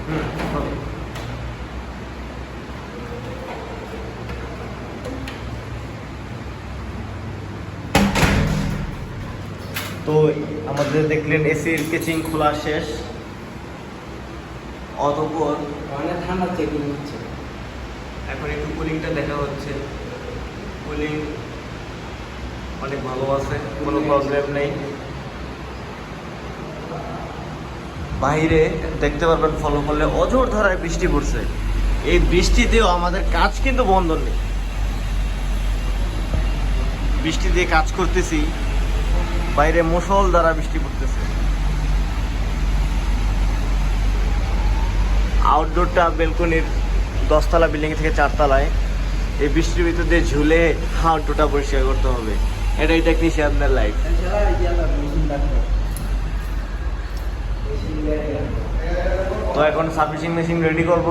তো আমাদের দেখলেন এসির কেচিং খোলা শেষ, অতঃপর অনেক ঠান্ডা চেকিং হচ্ছে। এখন একটু কুলিংটা দেখা হচ্ছে। কুলিং অনেক ভালো আছে, কোনো প্রবলেম নেই। বাইরে দেখতে পারবেন ফলো করলে অঝোর ধারায় বৃষ্টি পড়ছে। এই বৃষ্টিতেও আমাদের কাজ কিন্তু বন্ধ নেই। বৃষ্টি দিয়ে কাজ করতেছি, বাইরে মুষল দ্বারা বৃষ্টি পড়তেছে। আউটডোরটা বেলকনির 10 তলা বিল্ডিং থেকে 4 তলায়। এই বৃষ্টির ভিতর দিয়ে ঝুলে আউটডোরটা পরিষ্কার করতে হবে। এটাই টেকনিশিয়ানদের লাইফ। তো এখন সার্ভিসিং মেশিন রেডি করব।